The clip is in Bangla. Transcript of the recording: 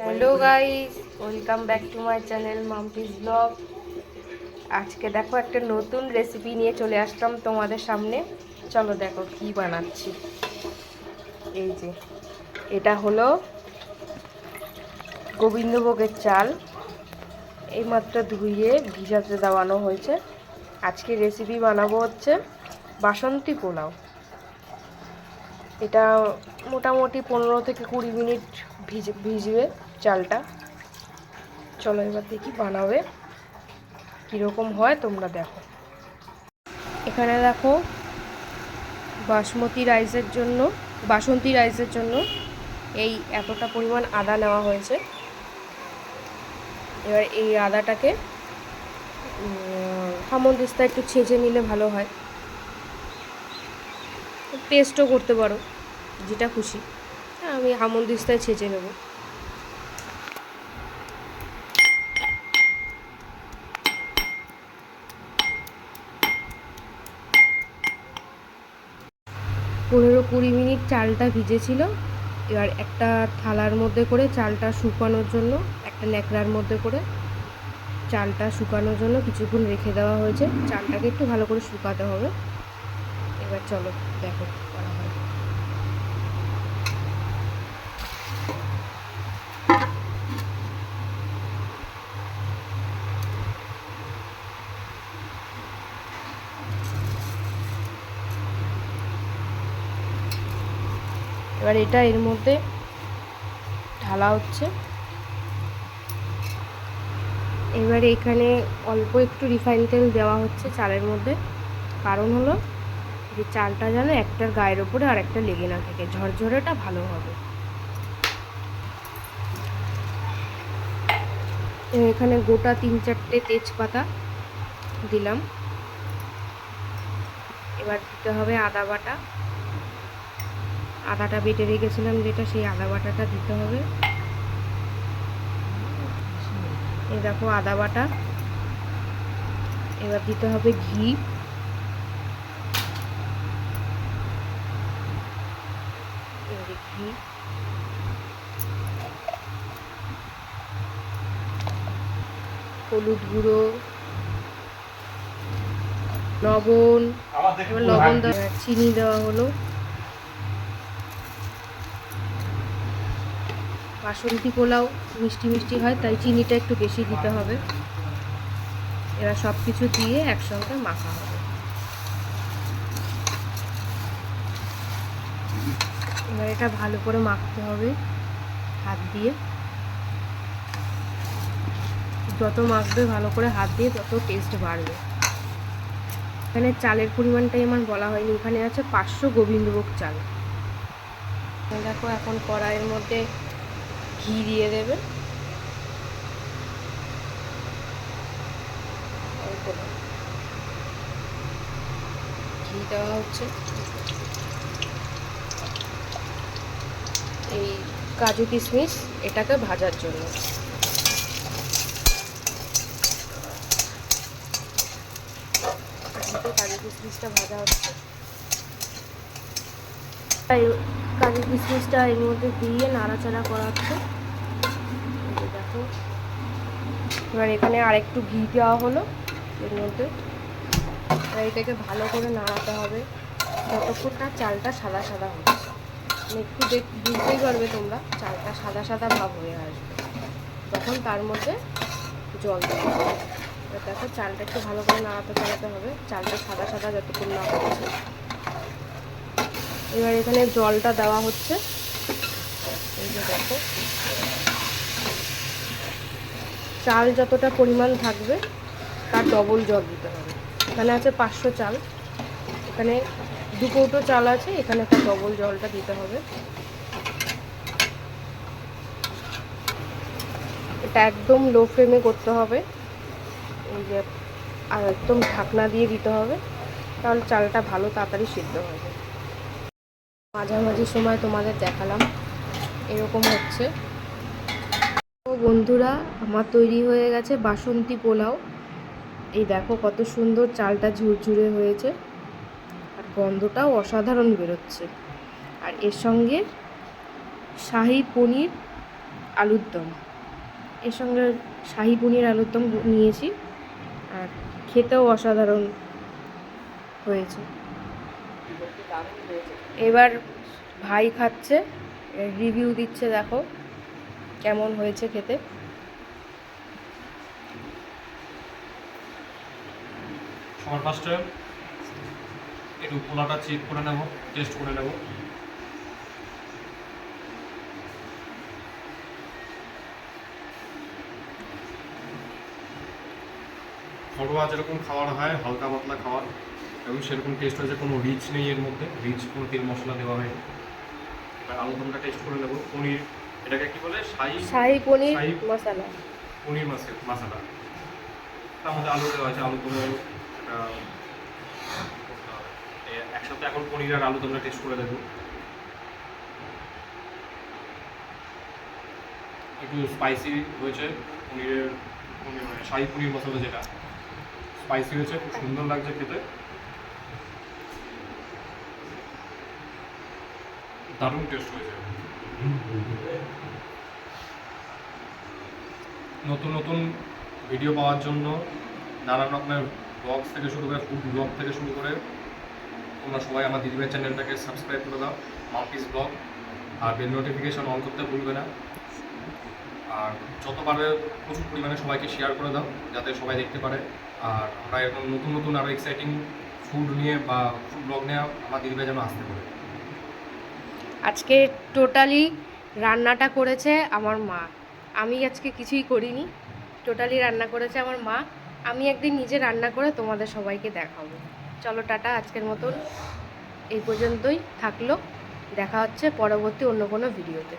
Hello guys, welcome back to my channel Mampi's blog. আজকে দেখো একটা নতুন রেসিপি নিয়ে চলে আসলাম তোমাদের সামনে। চলো দেখো কি বানাচ্ছি। এই যে এটা হলো গোবিন্দভোগের চাল, এইমাত্র ধুয়ে ভিজাতে দেওয়ানো হয়েছে। আজকে রেসিপি বানাবো হচ্ছে বাসন্তী পোলাও। এটা মোটামুটি 15 থেকে 20 মিনিট ভিজবে চালটা। চলো এবার দেখি বানাবে কীরকম হয়, তোমরা দেখো। এখানে দেখো বাসমতি রাইসের জন্য এই এতটা পরিমাণ আদা নেওয়া হয়েছে। এবার এই আদাটাকে হামনদিস্তা একটু ছেঁচে নিলে ভালো হয়, পেস্টও করতে পারো, যেটা খুশি। আমি হামনদিস্তায় ছেঁচে নেব। পনেরো 20 মিনিট চালটা ভিজেছিল। এবার একটা থালার মধ্যে করে চালটা শুকানোর জন্য, একটা ন্যাকড়ার মধ্যে করে চালটা শুকানোর জন্য কিছুক্ষণ রেখে দেওয়া হয়েছে। চালটাকে একটু ভালো করে শুকাতে হবে। এবার চলো দেখো কী করা হয়। এবার এটা এর মধ্যে ঢালা হচ্ছে। এবারে এখানে অল্প একটু রিফাইন তেল দেওয়া হচ্ছে চালের মধ্যে, কারণ হলো যে চালটা যেন একটার গায়ের ওপরে আর একটা লেগে না থাকে, ঝরঝরেটা ভালো হবে। এখানে গোটা 3-4টে তেজপাতা দিলাম। এবার দিতে হবে আদা বাটা। আদাটা বেটে রেখেছিলাম যেটা, সেই আদা বাটাটা দিতে হবে। এই দেখো আদা বাটা। এবার দিতে হবে ঘি। ঘি, হলুদ গুঁড়ো, লবণ। এবার লবণ দেওয়া, চিনি দেওয়া হলো। বাসন্তী পোলাও মিষ্টি মিষ্টি হয়, তাই চিনিটা একটু বেশি দিতে হবে। এবার সব কিছু দিয়ে একসঙ্গে মাখা হবে। এবার এটা ভালো করে মাখতে হবে হাত দিয়ে। যত মাখবে ভালো করে হাত দিয়ে, তত টেস্ট বাড়বে। এখানে চালের পরিমাণটাই আমার বলা হয়নি, এখানে আছে 500 গোবিন্দভোগ চাল। দেখো এখন কড়াইয়ের মধ্যে ঘি দিয়ে দেবে। ঘি দেওয়া হচ্ছে। এই কাজু কিশমিশ এটাকে ভাজার জন্য। কাজু কিশমিশটা ভাজা হচ্ছে। কাজু কিশমিশটা এর মধ্যে দিয়ে নাড়াচাড়া করা হচ্ছে। দেখো এবার এখানে আরেকটু ঘি দেওয়া হলো এর মধ্যে। এবার এটাকে ভালো করে নাড়াতে হবে যতক্ষণ না চালটা সাদা সাদা হচ্ছে। একটু বুঝতেই পারবে তোমরা, চালটা সাদা সাদা ভাব হয়ে আসবে তখন তার মধ্যে জল দেবে। এবার দেখো চালটা একটু ভালো করে নাড়াতে চালাতে হবে, চালটা সাদা সাদা যতক্ষণ না হচ্ছে। এবার এখানে জলটা দেওয়া হচ্ছে। এই যে দেখো, চাল যতটা পরিমাণ থাকবে তার ডবল জল দিতে হবে। এখানে আছে 500 চাল, এখানে 2 কৌটো চাল আছে, এখানে তার ডবল জলটা দিতে হবে। এটা একদম লো ফ্লেমে করতে হবে। এই যে আর একদম ঢাকনা দিয়ে দিতে হবে, তাহলে চালটা ভালো তাড়াতাড়ি সিদ্ধ হবে। মাঝামাঝি সময় তোমাদের দেখালাম এরকম হচ্ছে। তো বন্ধুরা, আমার তৈরি হয়ে গেছে বাসন্তী পোলাও। এই দেখো কত সুন্দর চালটা ঝুরঝুরে হয়েছে, আর গন্ধটাও অসাধারণ বেরোচ্ছে। আর এর সঙ্গে শাহি পনির আলুর দম, এর সঙ্গে শাহি পনির আলুর দম নিয়েছি, আর খেতেও অসাধারণ হয়েছে। এবার ভাই খাচ্ছে, রিভিউ দিচ্ছে, দেখো কেমন হয়েছে খেতে। সবার ফার্স্টে একটু পোলাটা চেক করে নেব, টেস্ট করে নেব। ঘরোয়া যেরকম খাওয়ার হয়, হালকা পাতলা খাওয়ার, এবং সেরকম টেস্ট হয়েছে, কোনো রিচ নেই এর মধ্যে, রিচ কোনো তেল মশলা দেওয়া হয়নি। এবার আলুদমটা টেস্ট করে নেব। পনির, এটাকে কি বলে, শাহি পনির মশলা, পনির মশলা, তার মধ্যে আলু দেওয়া আছে, আলুদমও এটা করতে হবে। একসাথে এখন পনির আর আলুদমটা টেস্ট করে দেবো। একটু স্পাইসি হয়েছে পনির মানে শাহি পনির মশলা, যেটা স্পাইসি হয়েছে, খুব সুন্দর লাগছে খেতে, দারুণ টেস্ট হয়েছে। নতুন নতুন ভিডিও পাওয়ার জন্য নানান রকমের ব্লগস থেকে শুরু করে, ফুড ব্লগ থেকে শুরু করে, তোমরা সবাই আমার দিদিভাই চ্যানেলটাকে সাবস্ক্রাইব করে দাও, মাম্পিস ব্লগ, আর বেল নোটিফিকেশন অন করতে ভুলবে না। আর যত পারবে প্রচুর পরিমাণে সবাইকে শেয়ার করে দাও, যাতে সবাই দেখতে পারে। আর আমরা এরকম নতুন নতুন আরও এক্সাইটিং ফুড নিয়ে বা ফুড ব্লগ নিয়ে আমার দিদিভাই যেন আসতে পারে। আজকে টোটালি রান্নাটা করেছে আমার মা, আমি আজকে কিছুই করিনি। টোটালি রান্না করেছে আমার মা। আমি একদিন নিজে রান্না করে তোমাদের সবাইকে দেখাবো। চলো টাটা, আজকের মতন এই পর্যন্তই থাকলো। দেখা হচ্ছে পরবর্তী অন্য কোনো ভিডিওতে।